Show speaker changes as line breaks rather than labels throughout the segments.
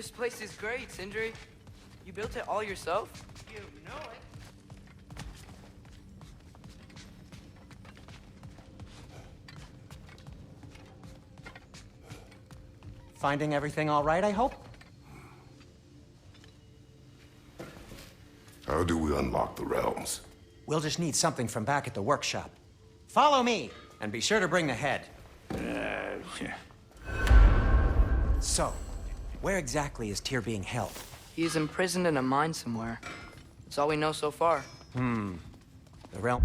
This place is great, Sindri. You built it all yourself?
You know it.
Finding everything all right, I hope?
How do we unlock the realms?
We'll just need something from back at the workshop. Follow me, and be sure to bring the head. So, where exactly is Tyr being held?
He is imprisoned in a mine somewhere. That's all we know so far.
The realm...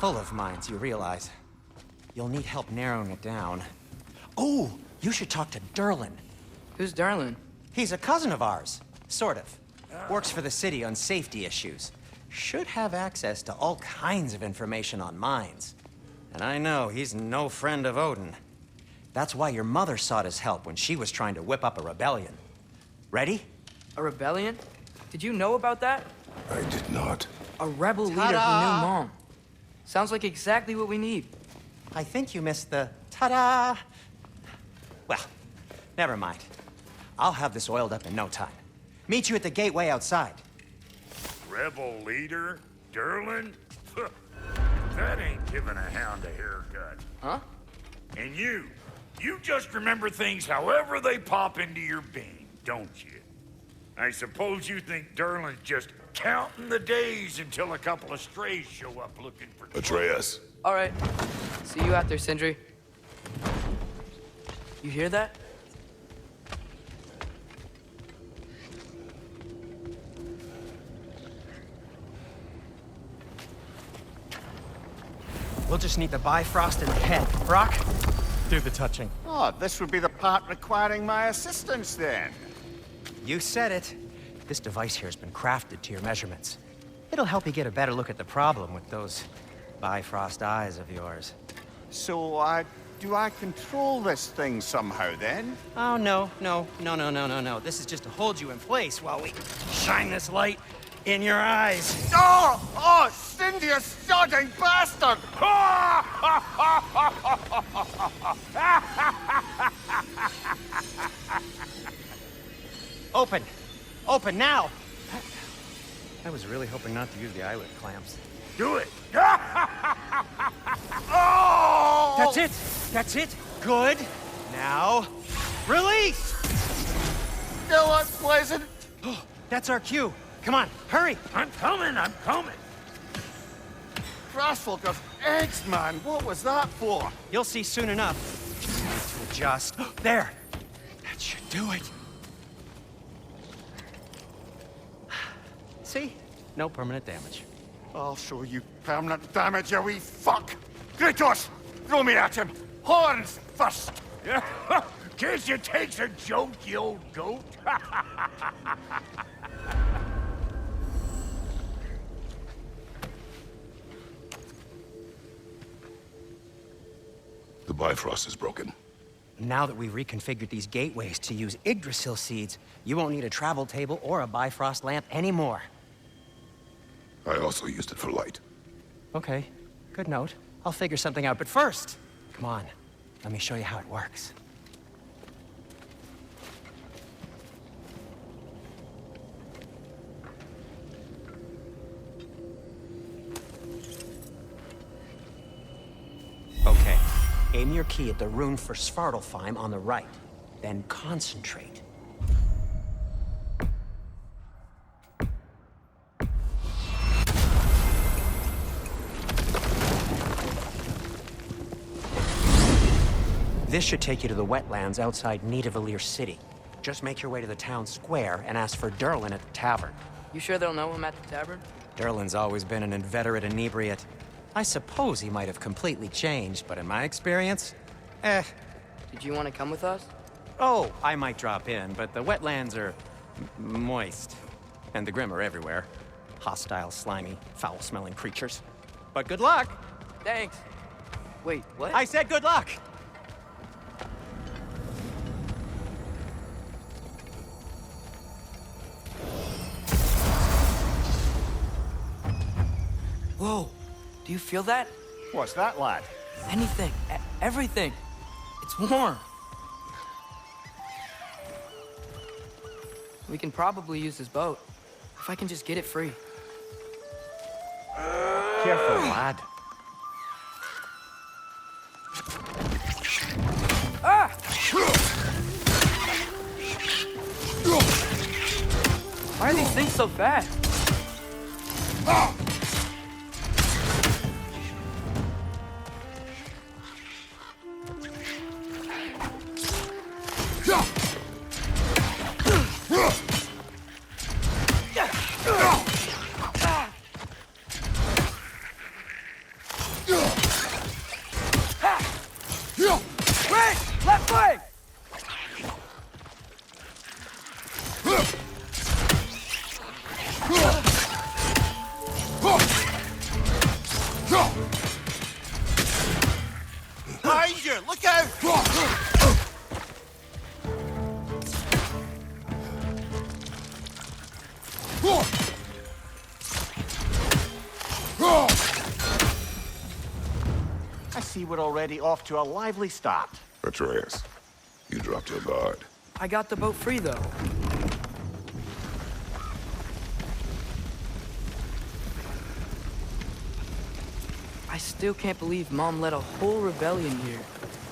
full of mines, you realize. You'll need help narrowing it down. Oh, you should talk to Derlin.
Who's Darlin?
He's a cousin of ours, sort of. Works for the city on safety issues. Should have access to all kinds of information on mines. And I know he's no friend of Odin. That's why your mother sought his help when she was trying to whip up a rebellion. Ready?
A rebellion? Did you know about that?
I did not.
A rebel leader who knew Mom. Sounds like exactly what we need.
I think you missed the ta-da! Well, never mind. I'll have this oiled up in no time. Meet you at the gateway outside.
Rebel leader? Derlin? That ain't giving a hound a haircut.
Huh?
And you just remember things however they pop into your bean, don't you? I suppose you think Derlin's just counting the days until a couple of strays show up looking for trouble.
Atreus.
All right. See you out there, Sindri. You hear that?
We'll just need the Bifrost in the head. Brock, do the touching.
Oh, this would be the part requiring my assistance then.
You said it. This device here has been crafted to your measurements. It'll help you get a better look at the problem with those Bifrost eyes of yours.
So, do I control this thing somehow then?
Oh, no. This is just to hold you in place while we shine this light in your eyes.
Oh, Cindy, you sodding bastard!
Open! Open now! I was really hoping not to use the eyelid clamps.
Do it!
Oh!
That's it! That's it! Good! Now, release!
Still unpleasant.
That's our cue. Come on, hurry!
I'm coming!
Crossfolk of eggs, man. What was that for?
You'll see soon enough. Just need to adjust. There! That should do it. See? No permanent damage.
I'll show you permanent damage, you wee fuck! Kratos! Throw me at him! Horns first!
Guess you takes a joke, you old goat.
The Bifrost is broken.
Now that we've reconfigured these gateways to use Yggdrasil seeds, you won't need a travel table or a Bifrost lamp anymore.
I also used it for light.
Okay, good note. I'll figure something out, but first, come on, let me show you how it works. Okay, aim your key at the rune for Svartalfheim on the right, then concentrate. This should take you to the wetlands outside Nidavellir City. Just make your way to the town square and ask for Derlin at the tavern.
You sure they'll know him at the tavern?
Derlin's always been an inveterate inebriate. I suppose he might have completely changed, but in my experience, eh.
Did you want to come with us?
Oh, I might drop in, but the wetlands are moist. And the Grimm are everywhere. Hostile, slimy, foul-smelling creatures. But good luck!
Thanks. Wait, what?
I said good luck!
Whoa, do you feel that?
What's that, lad?
Anything, everything. It's warm. We can probably use this boat. If I can just get it free.
Careful, lad.
Ah! Why are these things so fast? Wait! Left leg!
Behind you! Look out! I see we're already off to a lively start.
Atreus, you dropped your guard.
I got the boat free, though. I still can't believe Mom led a whole rebellion here.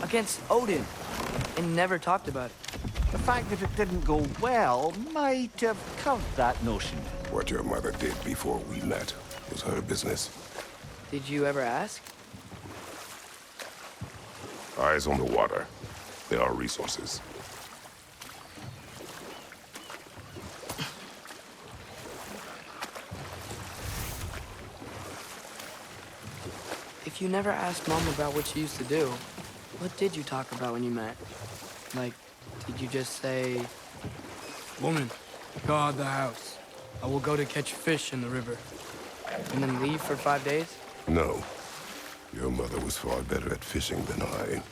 Against Odin. And never talked about it.
The fact that it didn't go well might have curved that notion.
What your mother did before we met was her business.
Did you ever ask?
Eyes on the water. There are resources.
If you never asked Mom about what she used to do, what did you talk about when you met? Like, did you just say, "Woman, guard the house. I will go to catch fish in the river," and then leave for 5 days?
No. Your mother was far better at fishing than I.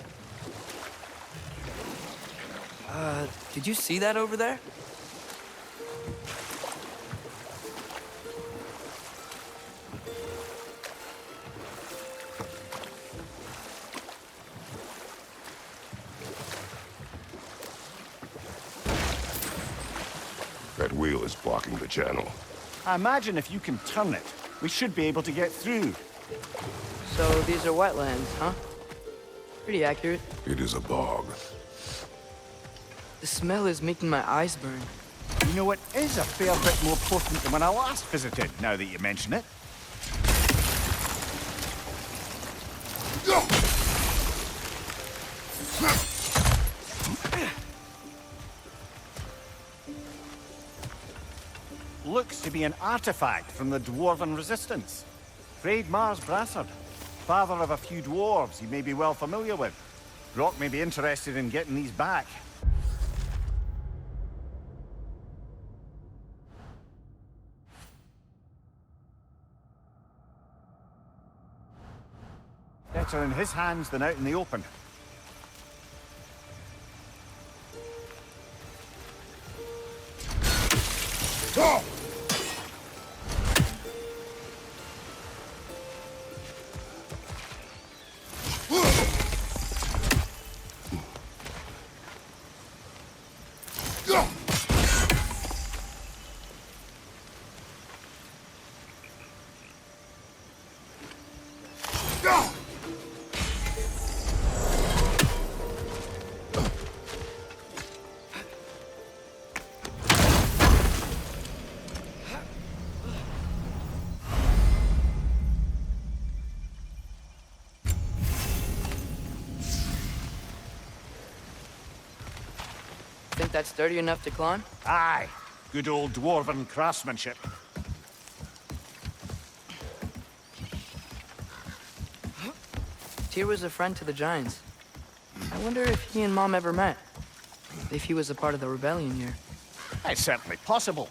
Did you see that over there?
That wheel is blocking the channel.
I imagine if you can turn it, we should be able to get through.
So these are wetlands, huh? Pretty accurate.
It is a bog.
The smell is making my eyes burn.
You know, it is a fair bit more potent than when I last visited, now that you mention it. Looks to be an artifact from the Dwarven Resistance. Freyd Mars Brassard, father of a few dwarves you may be well familiar with. Brock may be interested in getting these back. Better in his hands than out in the open.
Think that's sturdy enough to climb?
Aye, good old Dwarven craftsmanship.
Tyr was a friend to the Giants. I wonder if he and Mom ever met. If he was a part of the rebellion here.
It's certainly possible.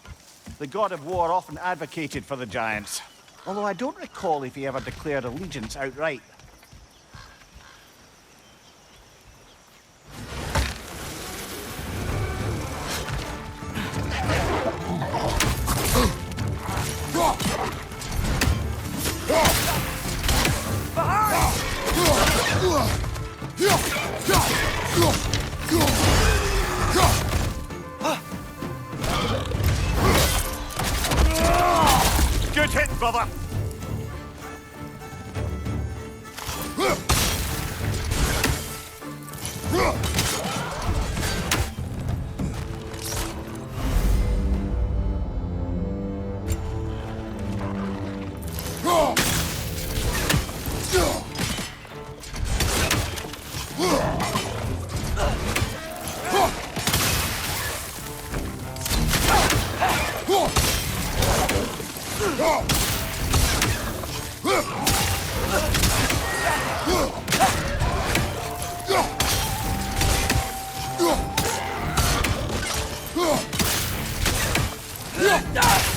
The god of war often advocated for the Giants. Although I don't recall if he ever declared allegiance outright. Good hit, brother!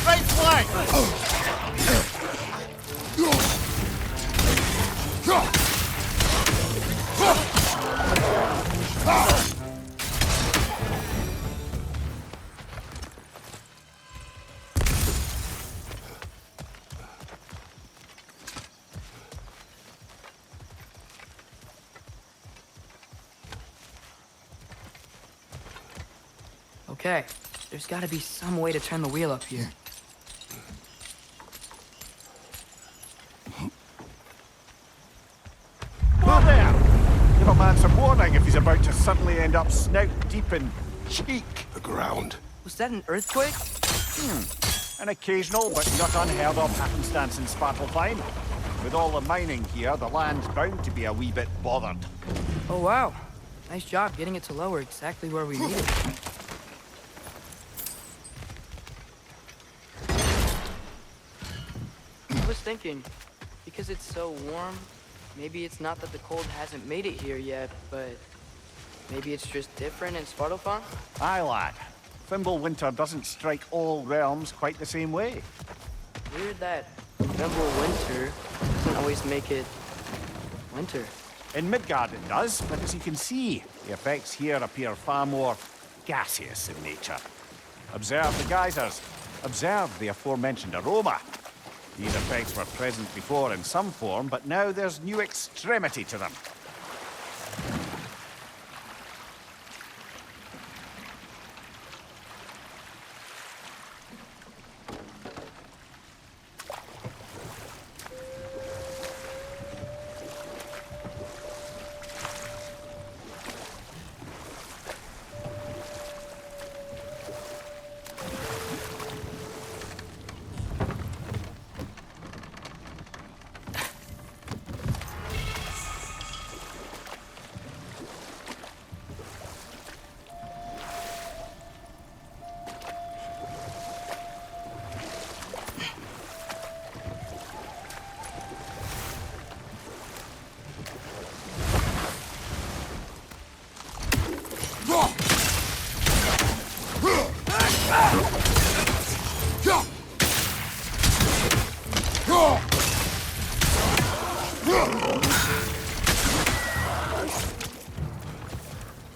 Right flank!
Okay, there's gotta be some way to turn the wheel up here.
Whoa there! Give a man some warning if he's about to suddenly end up snout deep in cheek.
The ground.
Was that an earthquake?
An occasional but not unheard of happenstance in Svartalfheim. With all the mining here, the land's bound to be a wee bit bothered.
Oh wow, nice job getting it to lower exactly where we need it. I was thinking, because it's so warm, maybe it's not that the cold hasn't made it here yet, but maybe it's just different in Svartalfheim?
Aye, lad. Fimbulwinter doesn't strike all realms quite the same way.
Weird that Fimbulwinter doesn't always make it winter.
In Midgard it does, but as you can see, the effects here appear far more gaseous in nature. Observe the geysers. Observe the aforementioned aroma. These effects were present before in some form, but now there's new extremity to them.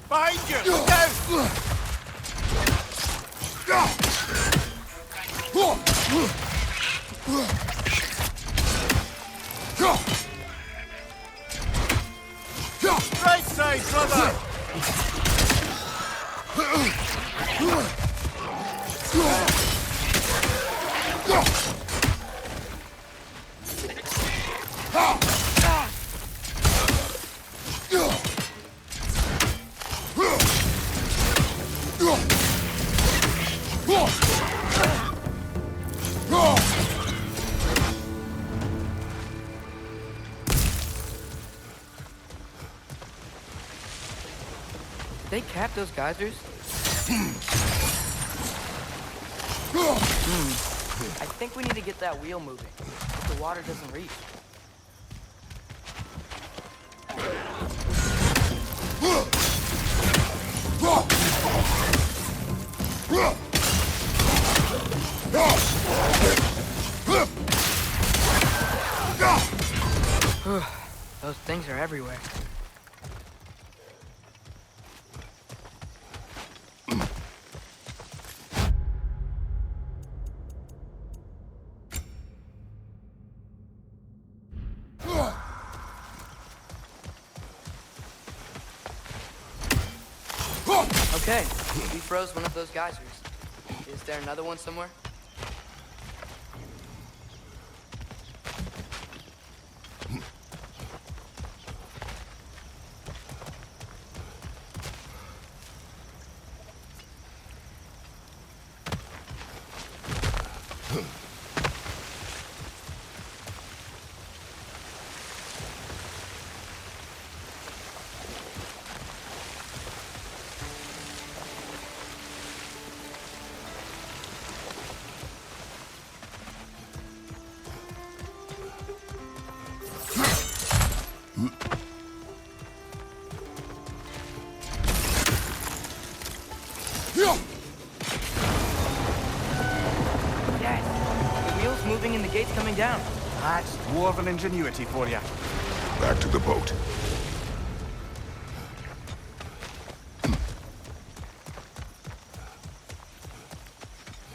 Behind you! Down! Right side, brother!
They cap those geysers? I think we need to get that wheel moving. The water doesn't reach. Those things are everywhere. Okay, we froze one of those geysers. Is there another one somewhere? Moving and the gate's coming down.
That's dwarven ingenuity for you.
Back to the boat.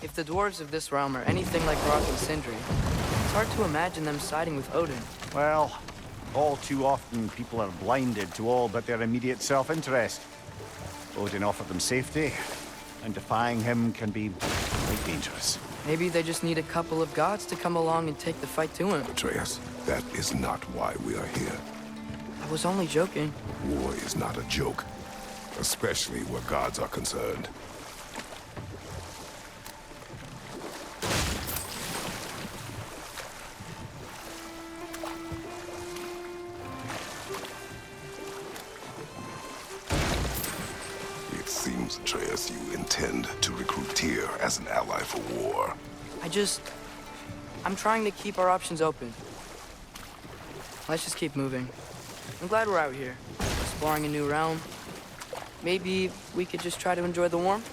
If the dwarves of this realm are anything like Rock and Sindri, it's hard to imagine them siding with Odin.
Well, all too often people are blinded to all but their immediate self-interest. Odin offered them safety, and defying him can be quite dangerous.
Maybe they just need a couple of gods to come along and take the fight to him.
Atreus, that is not why we are here.
I was only joking.
War is not a joke, especially where gods are concerned. It seems, Atreus, you intend to recruit Tyr as an ally for war.
I'm trying to keep our options open. Let's just keep moving. I'm glad we're out here, exploring a new realm. Maybe we could just try to enjoy the warmth?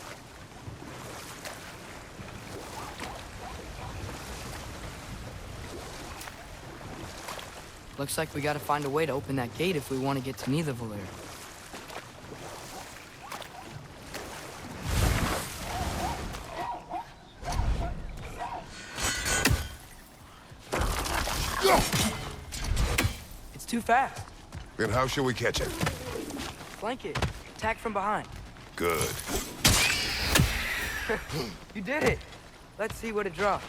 Looks like we gotta find a way to open that gate if we want to get to Nidavellir. It's too fast.
Then how shall we catch it?
Flank it. Attack from behind.
Good.
You did it. Let's see what it drops.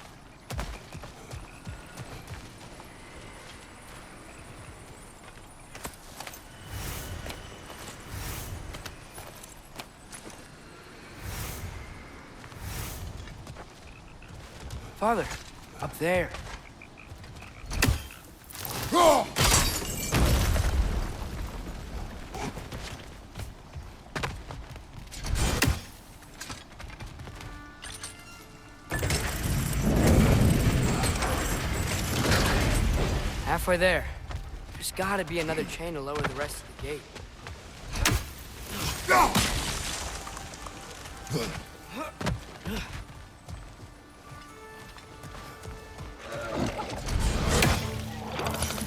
Father, up there. Halfway there. There's gotta be another chain to lower the rest of the gate.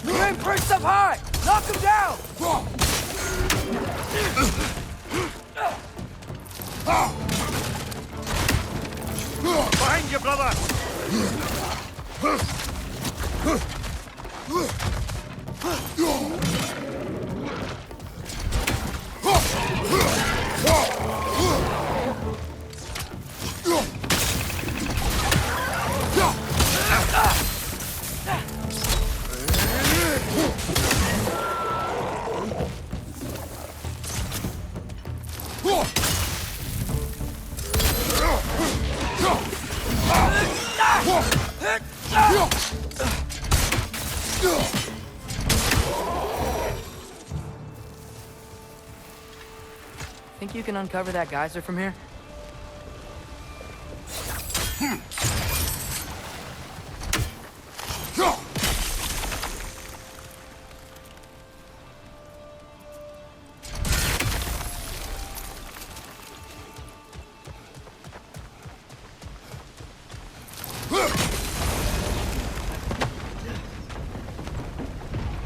You ain't perched up high! Knock him down!
Behind you, brother!
Think you can uncover that geyser from here?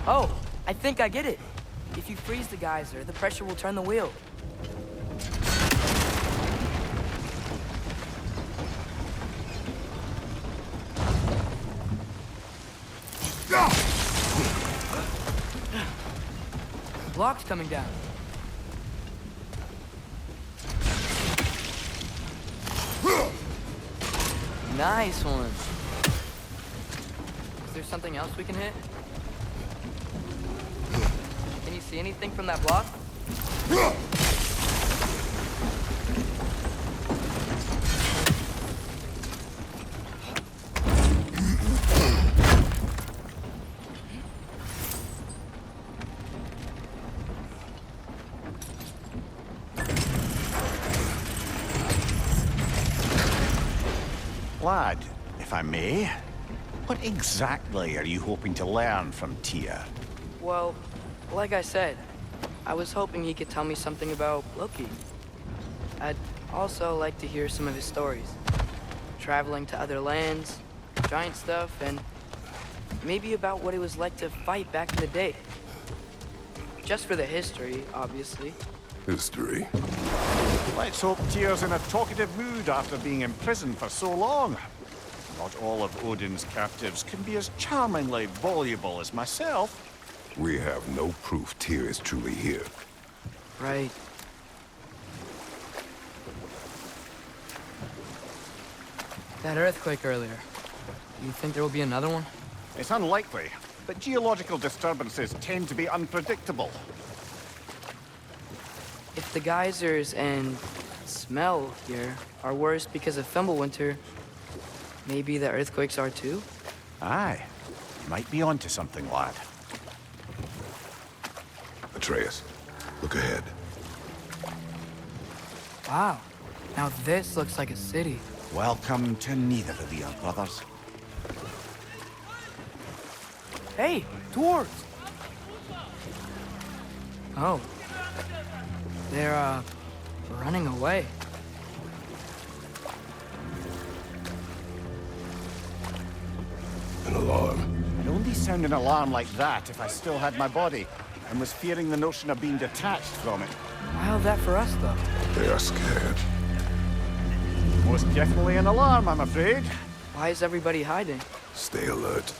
Oh, I think I get it. If you freeze the geyser, the pressure will turn the wheel. Block's coming down. Nice one. Is there something else we can hit? Can you see anything from that block?
Lad, if I may, what exactly are you hoping to learn from Tyr?
Well, like I said, I was hoping he could tell me something about Loki. I'd also like to hear some of his stories. Traveling to other lands, giant stuff, and maybe about what it was like to fight back in the day. Just for the history, obviously.
History.
Let's hope Tyr's in a talkative mood after being imprisoned for so long. Not all of Odin's captives can be as charmingly voluble as myself.
We have no proof Tyr is truly here.
Right. That earthquake earlier. You think there will be another one?
It's unlikely, but geological disturbances tend to be unpredictable.
If the geysers and smell here are worse because of Fimbulwinter, maybe the earthquakes are too?
Aye. You might be onto something, lad.
Atreus, look ahead.
Wow. Now this looks like a city.
Welcome to neither of the brothers.
Hey, dwarves! Oh. They're, running away.
An alarm.
I'd only sound an alarm like that if I still had my body, and was fearing the notion of being detached from it.
How's that for us, though?
They are scared.
Most definitely an alarm, I'm afraid.
Why is everybody hiding?
Stay alert.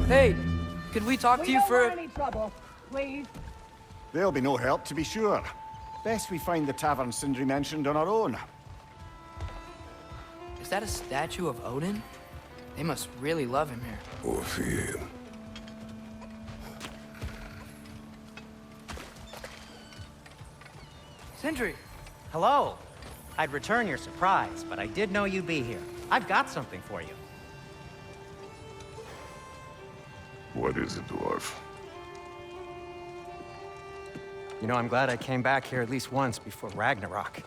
Hey, could we talk to you for...
any trouble, please.
There'll be no help, to be sure. Best we find the tavern Sindri mentioned on our own.
Is that a statue of Odin? They must really love him here.
Or fear him.
Sindri!
Hello. I'd return your surprise, but I did know you'd be here. I've got something for you.
What is it, dwarf?
You know, I'm glad I came back here at least once before Ragnarok.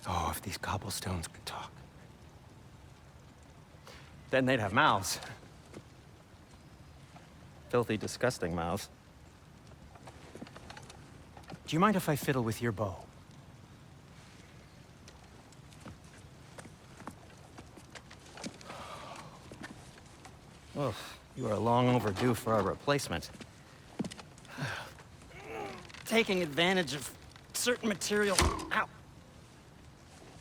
Oh, if these cobblestones could talk. Then they'd have mouths. Filthy, disgusting mouths. Do you mind if I fiddle with your bow? Oh, you are long overdue for a replacement. Taking advantage of certain material... Ow!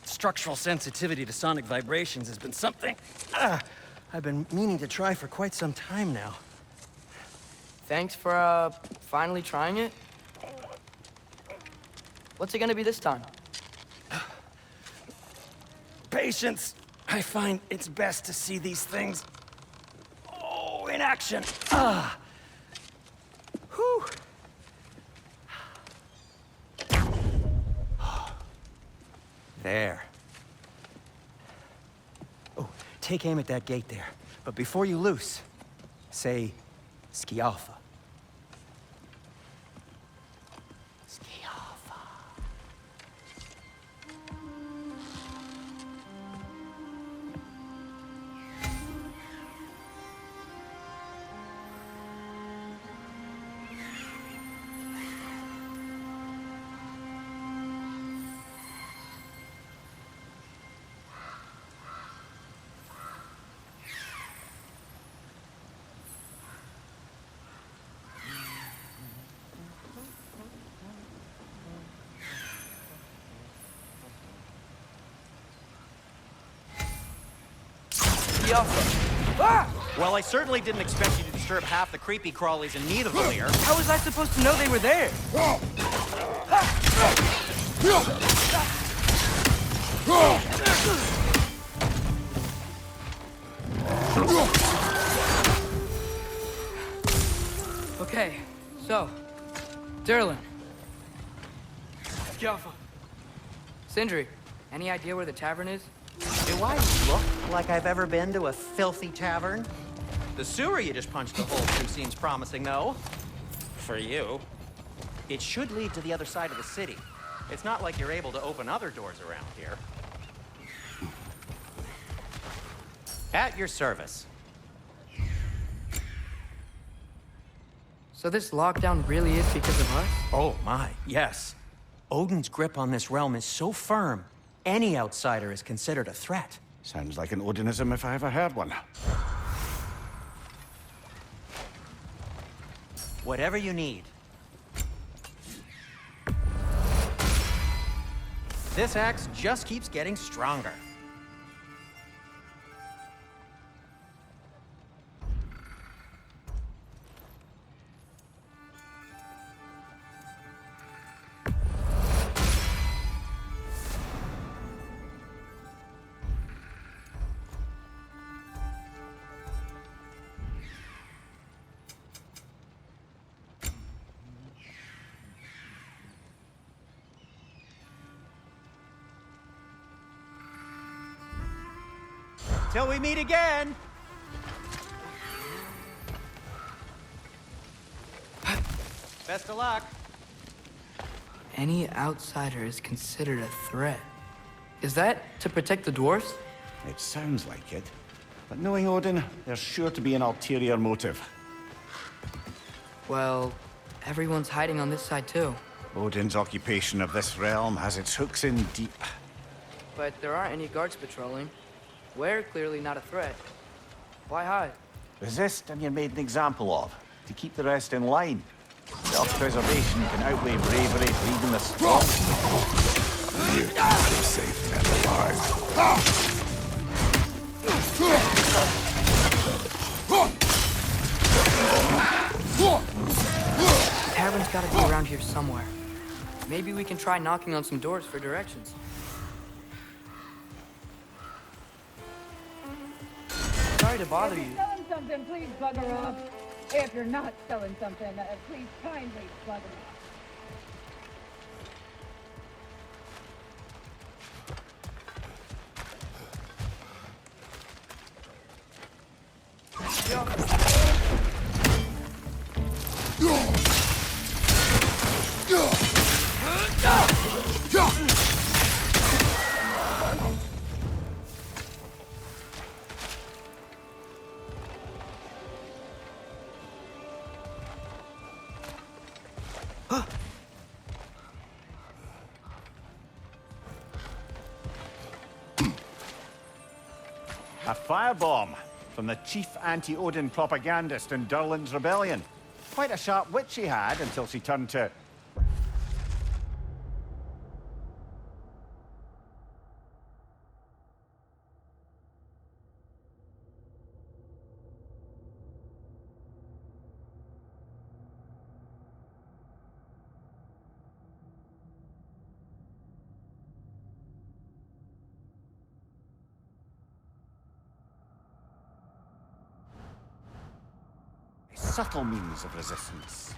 Structural sensitivity to sonic vibrations has been something I've been meaning to try for quite some time now.
Thanks for, finally trying it. What's it gonna be this time?
Patience. I find it's best to see these things... in action. Whew. There. Oh, take aim at that gate there. But before you loose, say, Skialfa. Skialfa.
Skjolfa. Ah!
Well, I certainly didn't expect you to disturb half the creepy crawlies in Nidavellir.
How was I supposed to know they were there? Okay, so, Durlin. Skjolfa. Sindri, any idea where the tavern is?
Do I look like I've ever been to a filthy tavern? The sewer you just punched a hole through seems promising, though. For you. It should lead to the other side of the city. It's not like you're able to open other doors around here. At your service.
So this lockdown really is because of us?
Oh my, yes. Odin's grip on this realm is so firm, any outsider is considered a threat.
Sounds like an Odinism if I ever heard one.
Whatever you need. This axe just keeps getting stronger. Till we meet again! Best of luck.
Any outsider is considered a threat. Is that to protect the dwarves?
It sounds like it. But knowing Odin, there's sure to be an ulterior motive.
Well, everyone's hiding on this side too.
Odin's occupation of this realm has its hooks in deep.
But there aren't any guards patrolling. We're clearly not a threat. Why hide?
Resist and you're made an example of, to keep the rest in line. Self-preservation can outweigh bravery for even the strong.
Here, I'm safe and alive.
The tavern's gotta be around here somewhere. Maybe we can try knocking on some doors for directions. Sorry to bother you.
If you're selling something, please bugger off. If you're not selling something, please kindly bugger off.
A firebomb from the chief anti-Odin propagandist in Durlin's rebellion. Quite a sharp wit she had until she turned to... subtle means of resistance.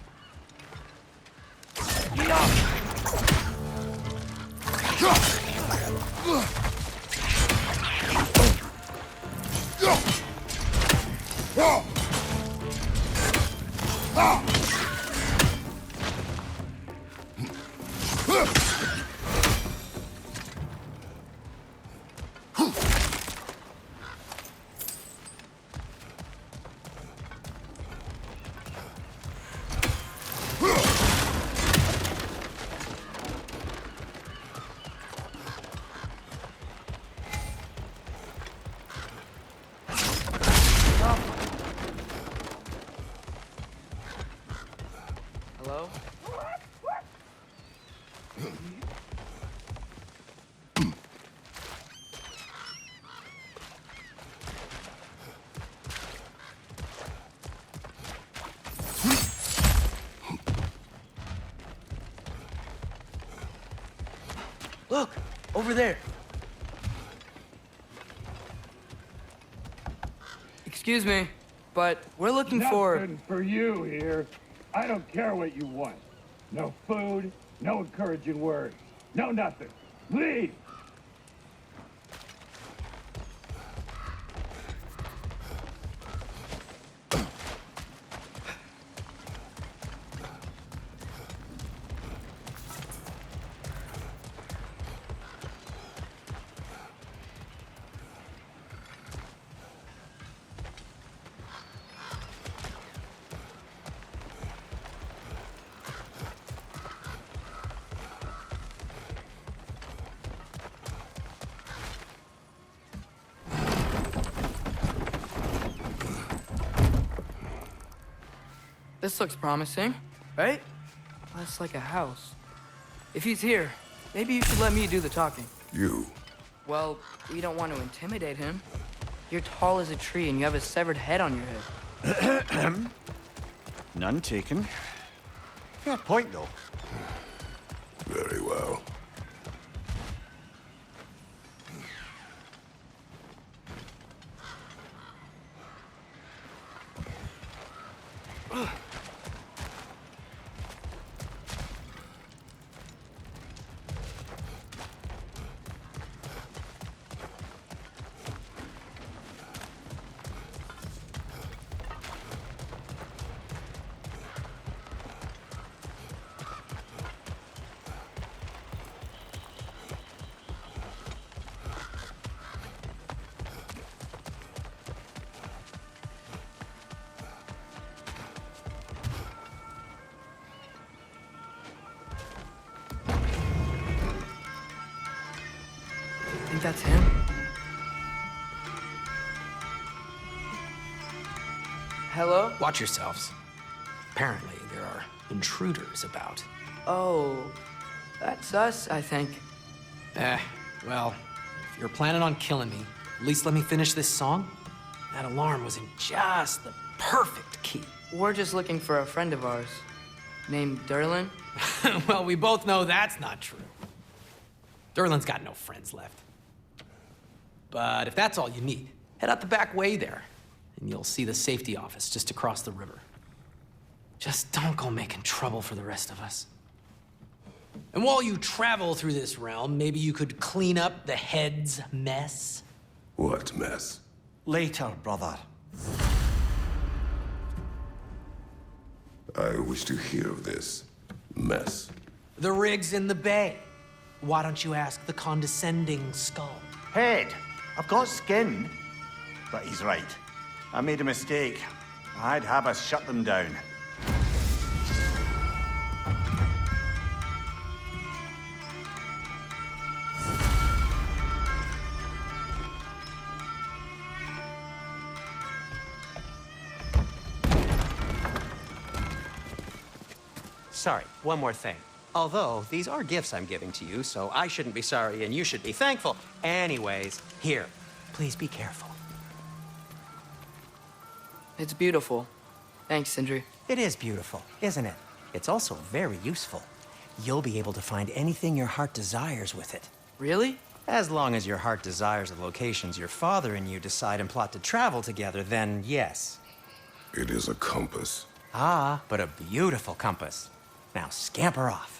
Hello? Look, over there. Excuse me, but we're looking for...
Nothing for you here. I don't care what you want. No food, no encouraging words, no nothing. Leave!
This looks promising, right? That's like a house. If he's here, maybe you should let me do the talking.
You.
Well, we don't want to intimidate him. You're tall as a tree and you have a severed head on your head.
None taken. Fair point, though.
Very well.
Think that's him? Hello?
Watch yourselves. Apparently, there are intruders about.
Oh, that's us, I think.
Well, if you're planning on killing me, at least let me finish this song. That alarm was in just the perfect key.
We're just looking for a friend of ours named Derlin.
Well, we both know that's not true. Derlin's got no friends left. But if that's all you need, head out the back way there, and you'll see the safety office just across the river. Just don't go making trouble for the rest of us. And while you travel through this realm, maybe you could clean up the head's mess?
What mess?
Later, brother.
I wish to hear of this mess.
The rig's in the bay. Why don't you ask the condescending skull?
Head, I've got skin. But he's right. I made a mistake. I'd have us shut them down.
Sorry, one more thing. Although, these are gifts I'm giving to you, so I shouldn't be sorry and you should be thankful. Anyways, here, please be careful.
It's beautiful. Thanks, Sindri.
It is beautiful, isn't it? It's also very useful. You'll be able to find anything your heart desires with it.
Really?
As long as your heart desires the locations your father and you decide and plot to travel together, then yes.
It is a compass.
Ah, but a beautiful compass. Now scamper off.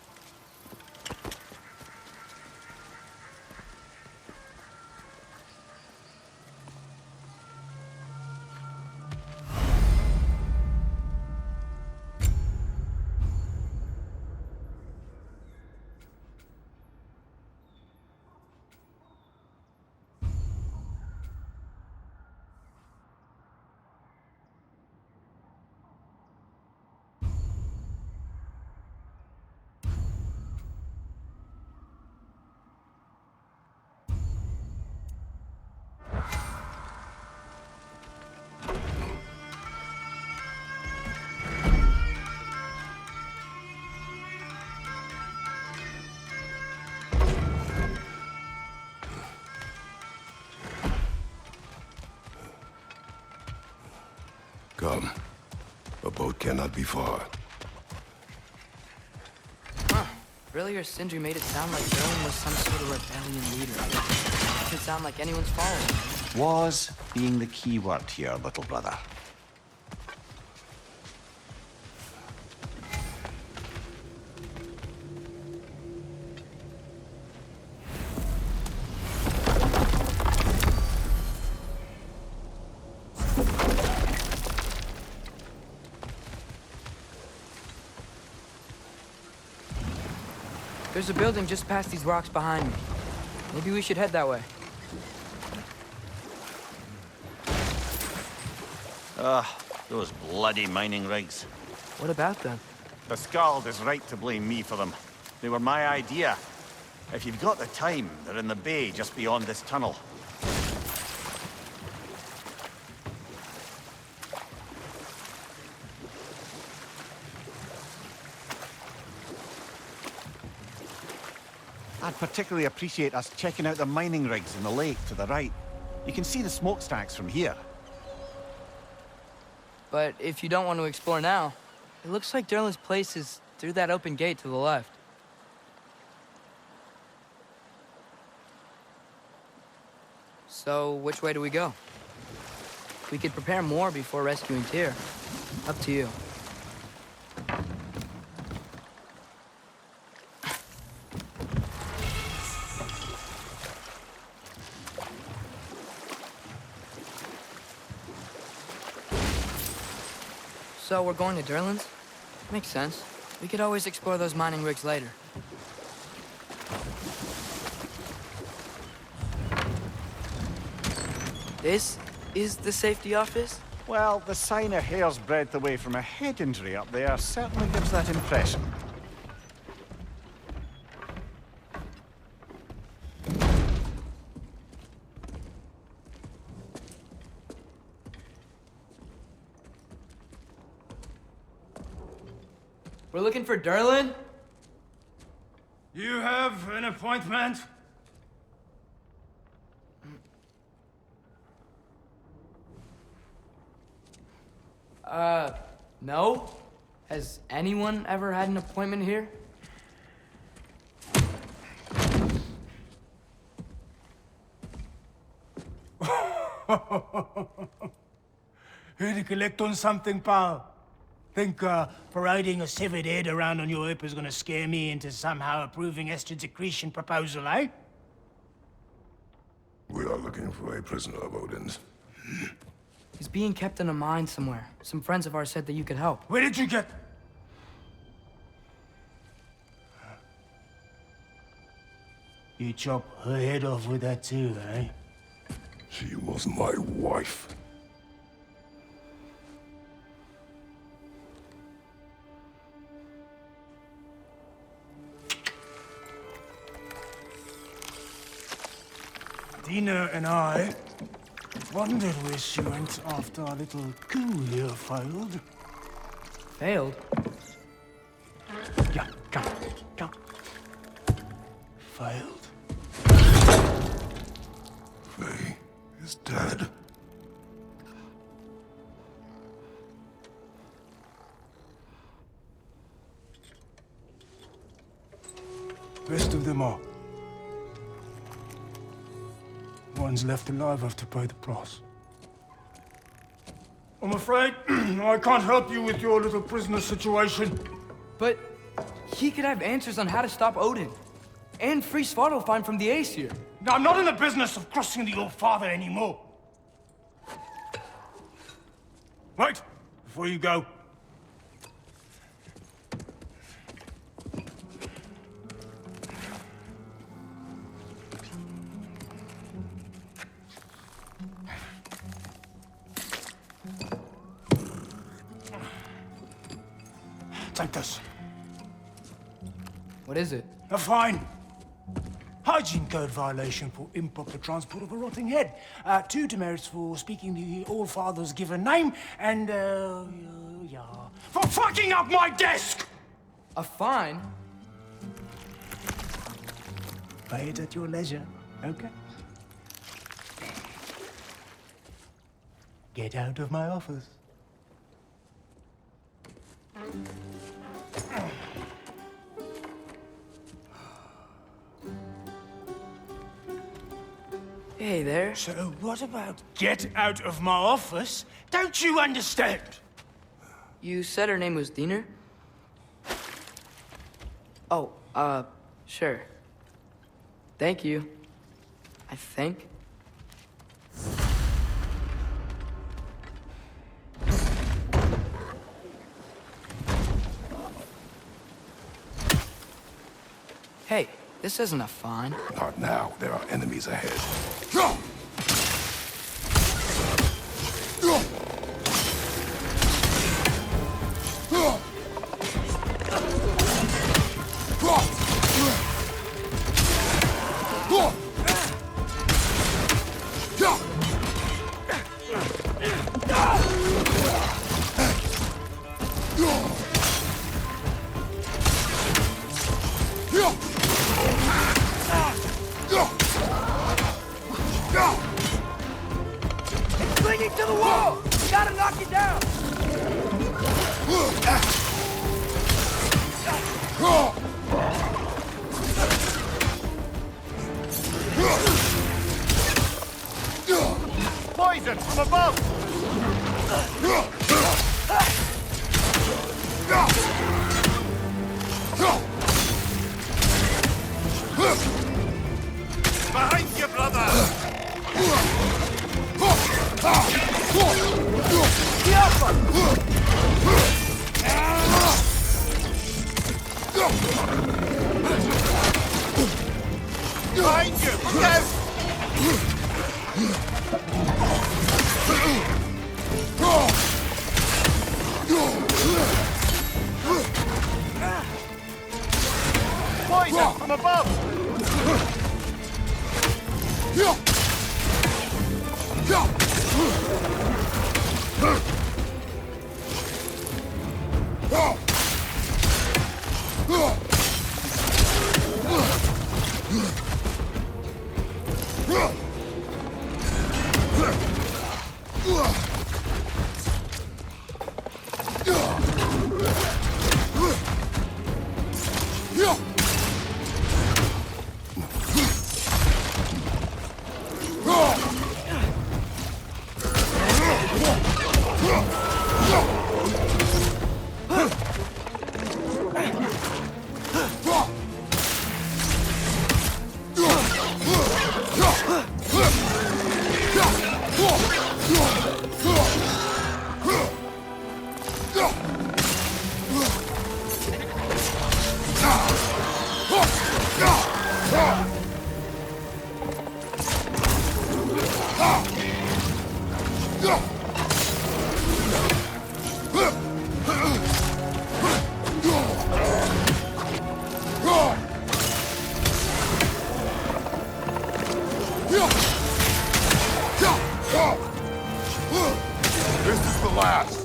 Come. A boat cannot be far.
Earlier, Sindri made it sound like Dylan was some sort of rebellion leader. It doesn't sound like anyone's following him.
Was being the key word here, little brother.
There's a building just past these rocks behind me. Maybe we should head that way.
Those bloody mining rigs.
What about them?
The Skald is right to blame me for them. They were my idea. If you've got the time, they're in the bay just beyond this tunnel. I'd particularly appreciate us checking out the mining rigs in the lake to the right. You can see the smokestacks from here.
But if you don't want to explore now, it looks like Derlin's place is through that open gate to the left. So, which way do we go? We could prepare more before rescuing Tyr. Up to you. So we're going to Derlin's? Makes sense. We could always explore those mining rigs later. This is the safety office?
Well, the sign a hair's breadth away from a head injury up there certainly gives that impression.
We're looking for Derlin?
You have an appointment?
No? Has anyone ever had an appointment here?
Here to collect on something, pal? Think parading a severed head around on your hip is gonna scare me into somehow approving Estrid's accretion proposal, eh?
We are looking for a prisoner of Odin's.
He's being kept in a mine somewhere. Some friends of ours said that you could help.
Where did you get... You chop her head off with that too, eh?
She was my wife.
Dina and I wondered where she went after our little coup here failed.
Failed?
Yeah, come. Failed.
Faye is dead.
Rest of them are. One's left alive have to pay the price. I'm afraid I can't help you with your little prisoner situation.
But he could have answers on how to stop Odin. And free Svartalfheim from the Aesir.
Now, I'm not in the business of crossing the old father anymore. Wait, before you go. Take this.
What is it?
A fine. Hygiene code violation for improper transport of a rotting head. 2 demerits for speaking the All-Father's given name, and, yeah, for fucking up my desk!
A fine?
Pay it at your leisure, okay? Get out of my office.
Hey there.
So what about get out of my office? Don't you understand?
You said her name was Diener? Oh, sure. Thank you. I think. Hey, this isn't a fine.
Not now. There are enemies ahead.
Clinging to the wall! Gotta knock it down!
Poison from above! Behind you, brother! Behind you! Look out! Poison from above!
This is the last.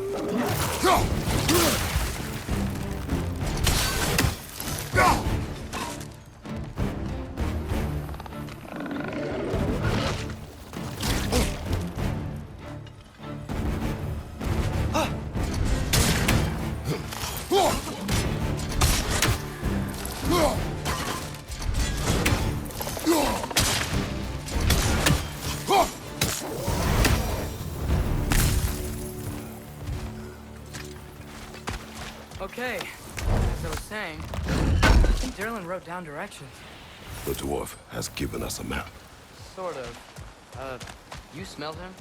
Okay, as I was saying, I think Derlin wrote down directions.
The dwarf has given us a map.
Sort of. You smelled him?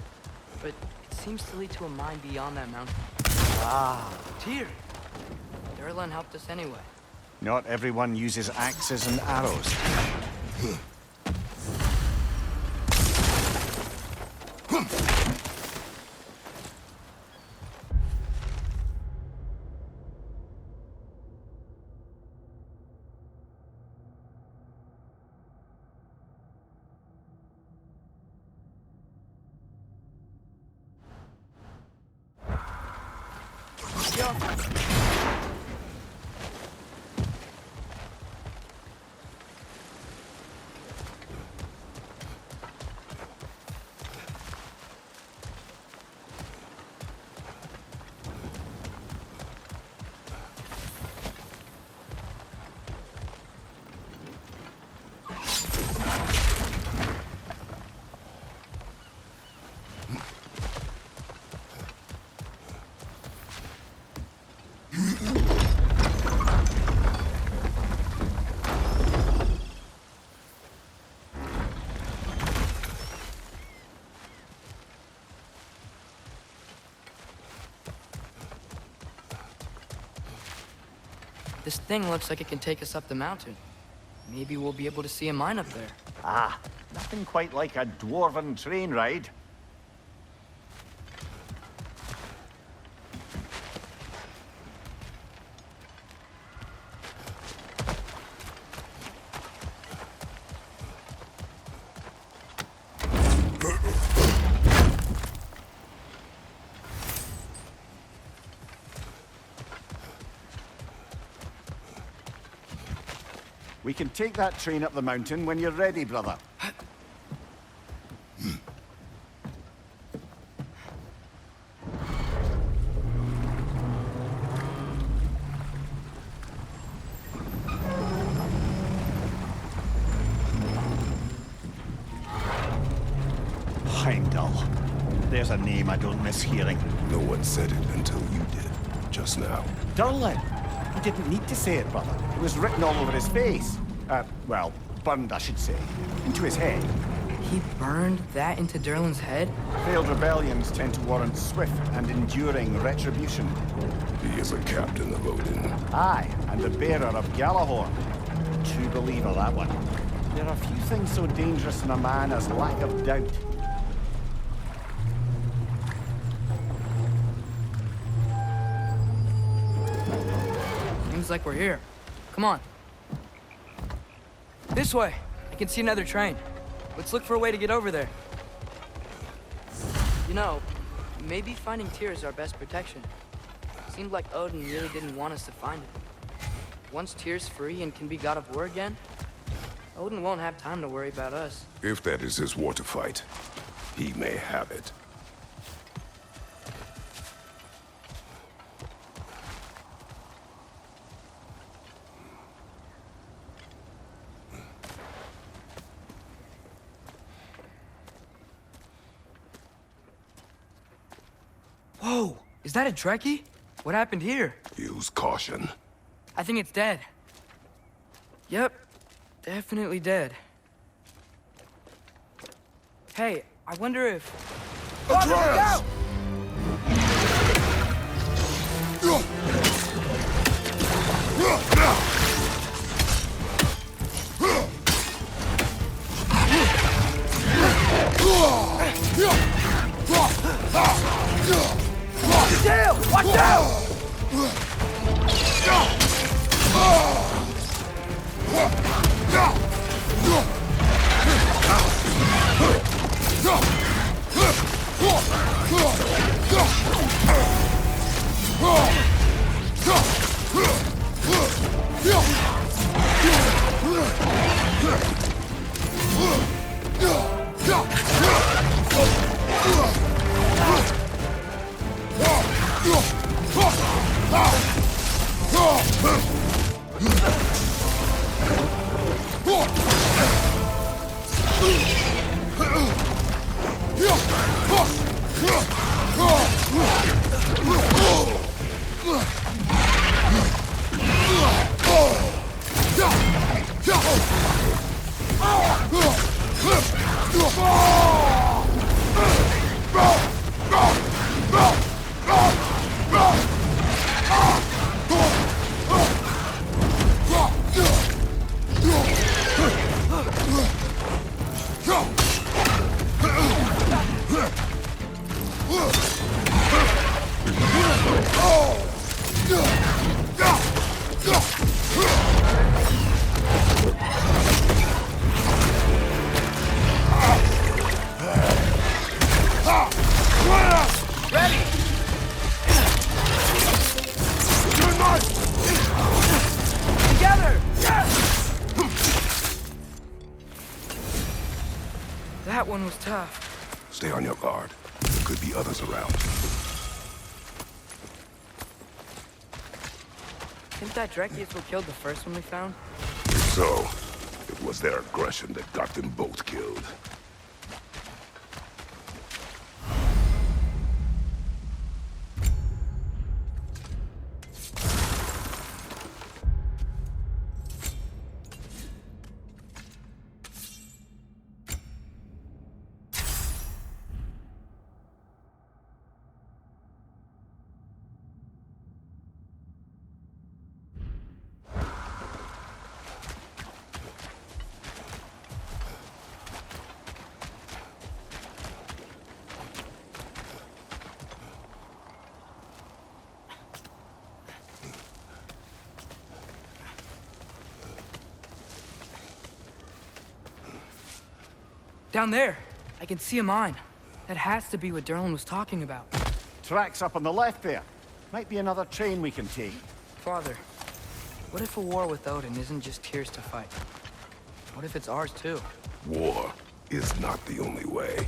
But it seems to lead to a mine beyond that mountain.
Ah,
Tyr! Derlin helped us anyway.
Not everyone uses axes and arrows.
This thing looks like it can take us up the mountain. Maybe we'll be able to see a mine up there.
Ah, nothing quite like a dwarven train ride. We can take that train up the mountain when you're ready, brother. Heimdall. There's a name I don't miss hearing.
No one said it until you did, just now.
Durlin. He didn't need to say it, brother. It was written all over his face. Well, burned, I should say. Into his head.
He burned that into Durlin's head?
Failed rebellions tend to warrant swift and enduring retribution.
He is a captain of Odin.
Aye, and the bearer of Galahorn. True believer, that one. There are few things so dangerous in a man as lack of doubt.
Seems like we're here. Come on. This way. I can see another train. Let's look for a way to get over there. You know, maybe finding Tyr is our best protection. Seemed like Odin really didn't want us to find it. Once Tyr's free and can be god of war again, Odin won't have time to worry about us.
If that is his war to fight, he may have it.
Whoa! Is that a Trekkie? What happened here?
Use caution.
I think it's dead. Yep. Definitely dead. Hey, I wonder if...
Atreus!
Damn! Watch out! That one was tough.
Stay on your guard. There could be others around.
Think that Trekkie is what killed the first one we found?
If so, it was their aggression that got them both killed.
Down there. I can see a mine. That has to be what Derlin was talking about.
Tracks up on the left there. Might be another train we can take.
Father, what if a war with Odin isn't just Tyr's to fight? What if it's ours too?
War is not the only way.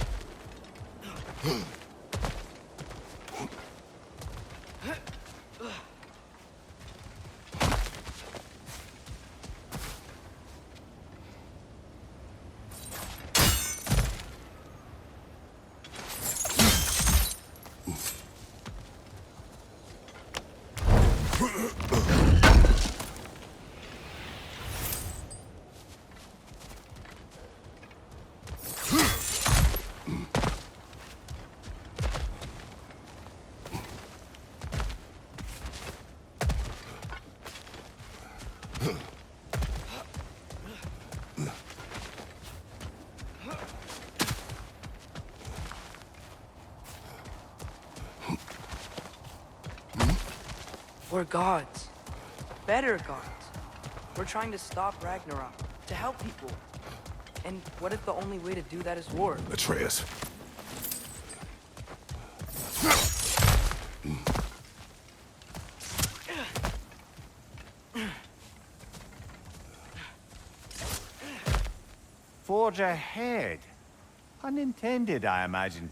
We're gods. Better gods. We're trying to stop Ragnarok, to help people. And what if the only way to do that is war?
Atreus.
Forge ahead. Unintended, I imagine.